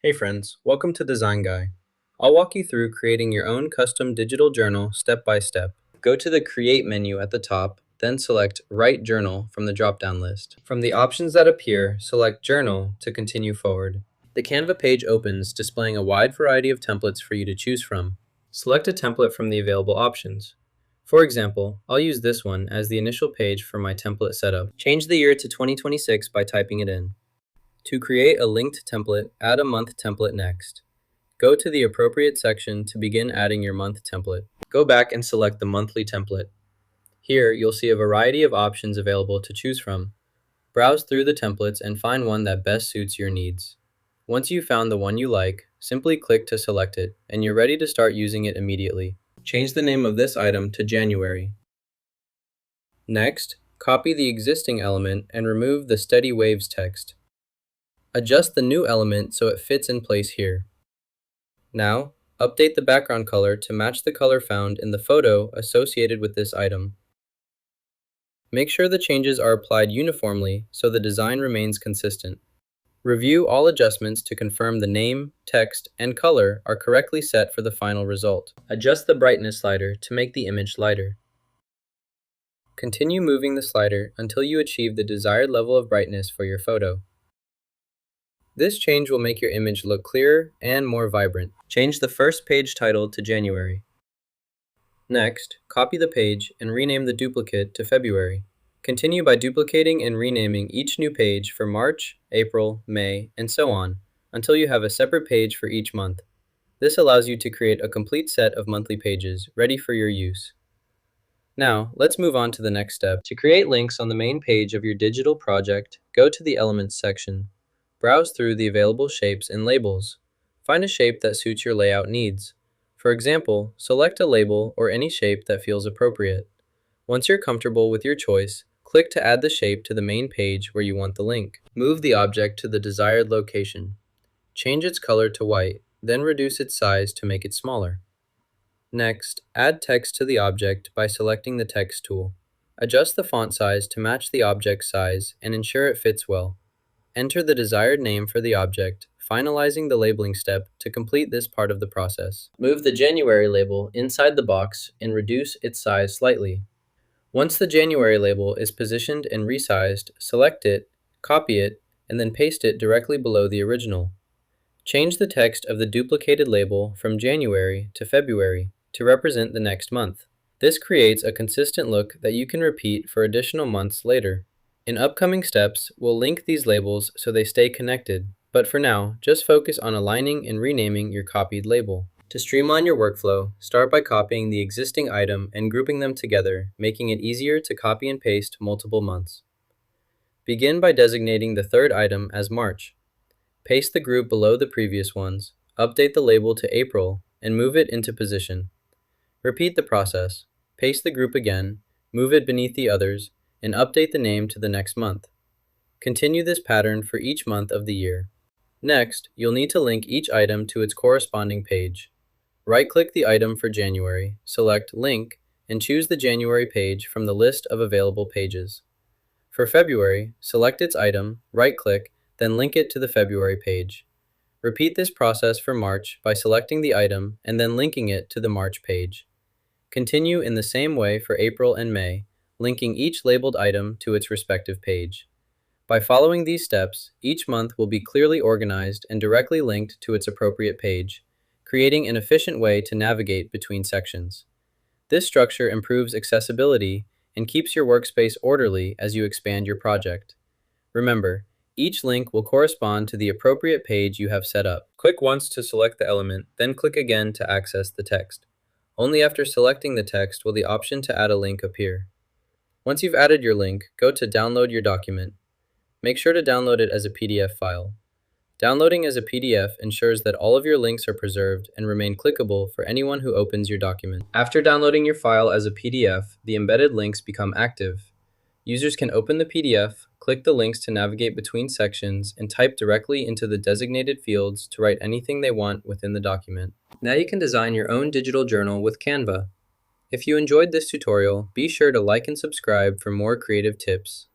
Hey friends, welcome to Design Guy. I'll walk you through creating your own custom digital journal step by step. Go to the Create menu at the top, then select Write Journal from the drop-down list. From the options that appear, select Journal to continue forward. The Canva page opens, displaying a wide variety of templates for you to choose from. Select a template from the available options. For example, I'll use this one as the initial page for my template setup. Change the year to 2026 by typing it in. To create a linked template, add a month template next. Go to the appropriate section to begin adding your month template. Go back and select the monthly template. Here, you'll see a variety of options available to choose from. Browse through the templates and find one that best suits your needs. Once you've found the one you like, simply click to select it, and you're ready to start using it immediately. Change the name of this item to January. Next, copy the existing element and remove the Steady Waves text. Adjust the new element so it fits in place here. Now, update the background color to match the color found in the photo associated with this item. Make sure the changes are applied uniformly so the design remains consistent. Review all adjustments to confirm the name, text, and color are correctly set for the final result. Adjust the brightness slider to make the image lighter. Continue moving the slider until you achieve the desired level of brightness for your photo. This change will make your image look clearer and more vibrant. Change the first page title to January. Next, copy the page and rename the duplicate to February. Continue by duplicating and renaming each new page for March, April, May, and so on, until you have a separate page for each month. This allows you to create a complete set of monthly pages ready for your use. Now, let's move on to the next step. To create links on the main page of your digital project, go to the Elements section. Browse through the available shapes and labels. Find a shape that suits your layout needs. For example, select a label or any shape that feels appropriate. Once you're comfortable with your choice, click to add the shape to the main page where you want the link. Move the object to the desired location. Change its color to white, then reduce its size to make it smaller. Next, add text to the object by selecting the Text tool. Adjust the font size to match the object's size and ensure it fits well. Enter the desired name for the object, finalizing the labeling step to complete this part of the process. Move the January label inside the box and reduce its size slightly. Once the January label is positioned and resized, select it, copy it, and then paste it directly below the original. Change the text of the duplicated label from January to February to represent the next month. This creates a consistent look that you can repeat for additional months later. In upcoming steps, we'll link these labels so they stay connected, but for now, just focus on aligning and renaming your copied label. To streamline your workflow, start by copying the existing item and grouping them together, making it easier to copy and paste multiple months. Begin by designating the third item as March. Paste the group below the previous ones, update the label to April, and move it into position. Repeat the process. Paste the group again, move it beneath the others, and update the name to the next month. Continue this pattern for each month of the year. Next, you'll need to link each item to its corresponding page. Right-click the item for January, select Link, and choose the January page from the list of available pages. For February, select its item, right-click, then link it to the February page. Repeat this process for March by selecting the item and then linking it to the March page. Continue in the same way for April and May, linking each labeled item to its respective page. By following these steps, each month will be clearly organized and directly linked to its appropriate page, creating an efficient way to navigate between sections. This structure improves accessibility and keeps your workspace orderly as you expand your project. Remember, each link will correspond to the appropriate page you have set up. Click once to select the element, then click again to access the text. Only after selecting the text will the option to add a link appear. Once you've added your link, go to Download your document. Make sure to download it as a PDF file. Downloading as a PDF ensures that all of your links are preserved and remain clickable for anyone who opens your document. After downloading your file as a PDF, the embedded links become active. Users can open the PDF, click the links to navigate between sections, and type directly into the designated fields to write anything they want within the document. Now you can design your own digital journal with Canva. If you enjoyed this tutorial, be sure to like and subscribe for more creative tips.